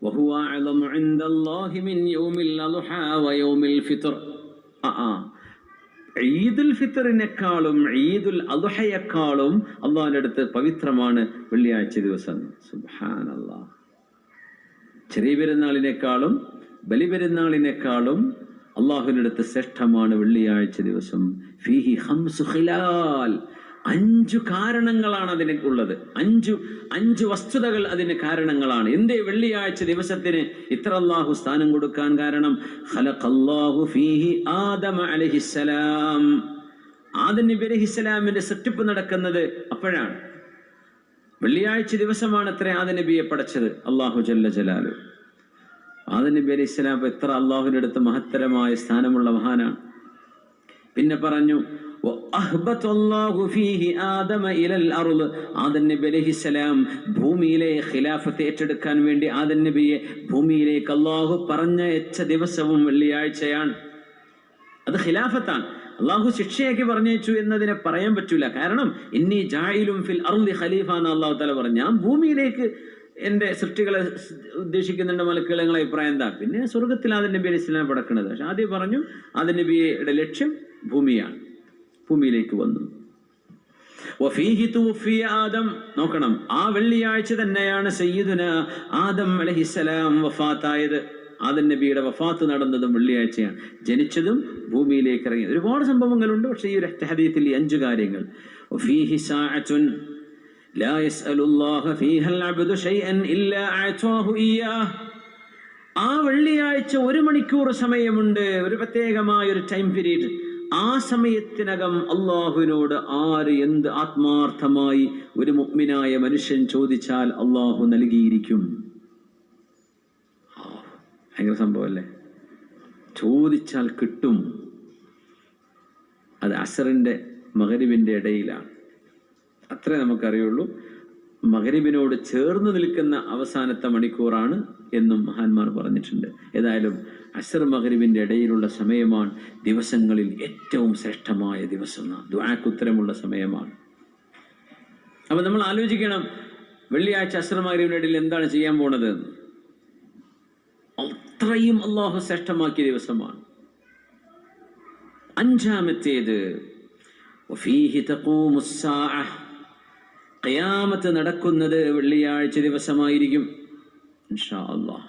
വഹുവ അഅ്ളമു ഇൻദല്ലാഹി മിൻ യൗമിൽ അദ്ഹാ വയൗമിൽ ഫിത്ർ. ഈദുൽ ഫിത്തറിനേക്കാളും ഈദുൽ അദ്ഹയേക്കാളും അള്ളാഹുവിന്റെ അടുത്ത് പവിത്രമാണ് വെള്ളിയാഴ്ച ദിവസം. സുബ്ഹാനല്ലാഹ്. ചെറിയ പെരുന്നാളിനേക്കാളും ബലിപെരുന്നാളിനേക്കാളും അള്ളാഹുവിന്റെ അടുത്ത് ശ്രേഷ്ഠമാണ് വെള്ളിയാഴ്ച ദിവസം. ഫീഹി ഖംസു ഖിലാൽ, 5 കാരണങ്ങളാണ് അതിനുള്ളത്. 5 വസ്തുതകൾ അതിന് കാരണങ്ങളാണ്. എന്തേ വെള്ളിയാഴ്ച ദിവസത്തിന് ഇത്ര അള്ളാഹു സ്ഥാനം കൊടുക്കാൻ കാരണം? ഖലഖല്ലാഹു ഫീഹി ആദമ അലൈഹിസ്സലാം. ആദം നബി അലൈഹിസ്സലാമിന്റെ സൃഷ്ടിപ്പ് നടക്കുന്നത് അപ്പോഴാണ്. വെള്ളിയാഴ്ച ദിവസമാണ് അത്ര ആദം നബിയെ പടച്ചത് അള്ളാഹു ജല്ല ജലാലു. ആദം നബി അലൈഹിസ്സലാം എത്ര അള്ളാഹുവിന്റെ അടുത്ത് മഹത്തരമായ സ്ഥാനമുള്ള മഹാനാണ്. പിന്നെ പറഞ്ഞു ആദം നബി അലൈഹിസ്സലാം ഭൂമിയിലെ ഖിലാഫത്ത് ഏറ്റെടുക്കാൻ വേണ്ടി ആദം നബിയെ ഭൂമിയിലേക്ക് അള്ളാഹു പറഞ്ഞയച്ച ദിവസവും വെള്ളിയാഴ്ചയാണ്. അത് ഖിലാഫത്താണ്. അള്ളാഹു ശിക്ഷയാക്കി പറഞ്ഞയച്ചു എന്നതിനെ പറയാൻ പറ്റൂല. കാരണം ഇന്നി ജാഇലും ഫിൽ അർളി ഖലീഫ എന്ന് അള്ളാഹു തആല പറഞ്ഞു. ഞാൻ ഭൂമിയിലേക്ക് എന്റെ സൃഷ്ടികളെ ഉദ്ദേശിക്കുന്നുണ്ട്. മലക്കുകളെ അഭിപ്രായം എന്താ? പിന്നെ സ്വർഗത്തിൽ ആദം നബി അലൈഹി സ്വലാം പടക്കുന്നത്. പക്ഷെ ആദ്യം പറഞ്ഞു ആദം നബിയുടെ ലക്ഷ്യം ഭൂമിയാണ്. ഭൂമിയിലേക്ക് വന്നു. വഫീഹി തുവഫിയ ആദം. നോക്കണം, ആ വെള്ളിയാഴ്ച തന്നെയാണ് സയ്യിദുന ആദം അലൈഹിസ്സലാം വഫാത്തായത്. ആദം നബിയുടെ വഫാത്ത് നടന്നതും വെള്ളിയാഴ്ചയാണ്. ജനിച്ചതും ഭൂമിയിലേക്ക് ഇറങ്ങിയത്. ഒരുപാട് സംഭവങ്ങളുണ്ട്. പക്ഷേ ഈ ഒരു ഹദീസിൽ 5 കാര്യങ്ങൾ. വഫീഹി സാഅത്തുൻ ലാ യസ്അലുല്ലാഹ ഫീഹൽ അബ്ദു ശൈഅൻ ഇല്ലാ അഅതാഹു ഇയ്യാഹ്. ആ വെള്ളിയാഴ്ച 1 മണിക്കൂർ സമയമുണ്ട്, ഒരു പ്രത്യേകമായ ഒരു ടൈം പീരീഡ്. ആ സമയത്തിനകം അള്ളാഹുവിനോട് ആര് എന്ത് ആത്മാർത്ഥമായി ഒരു മുഅ്മിനായ മനുഷ്യൻ ചോദിച്ചാൽ അള്ളാഹു നൽകിയിരിക്കും. ഭയങ്കര സംഭവമല്ലേ? ചോദിച്ചാൽ കിട്ടും. അത് അസറിന്റെ മഗ്രിബിന്റെ ഇടയിലാണ്. അത്രേ നമുക്കറിയുള്ളൂ. മഗ്രിബിനോട് ചേർന്ന് നിൽക്കുന്ന അവസാനത്തെ മണിക്കൂറാണ് എന്നും മഹാന്മാർ പറഞ്ഞിട്ടുണ്ട്. ഏതായാലും അസ്ർ മഗ്രിബിന്റെ ഇടയിലുള്ള സമയമാണ് ദിവസങ്ങളിൽ ഏറ്റവും ശ്രേഷ്ഠമായ ദിവസം. ദുആക്ക് ഉത്തരമുള്ള സമയമാണ്. അപ്പൊ നമ്മൾ ആലോചിക്കണം, വെള്ളിയാഴ്ച അസ്ർ മഗ്രിബിന്റെ ഇടയിൽ എന്താണ് ചെയ്യാൻ പോണത്? അത്രയും അള്ളാഹു ശ്രേഷ്ഠമാക്കിയ ദിവസമാണ്. 5-ാമത്തേത് വഫീഹി തഖൂമുസ് സാഅ. ഖിയാമത്ത് നടക്കുന്നത് വെള്ളിയാഴ്ച ദിവസമായിരിക്കും ഇൻഷാ അല്ലാഹ്.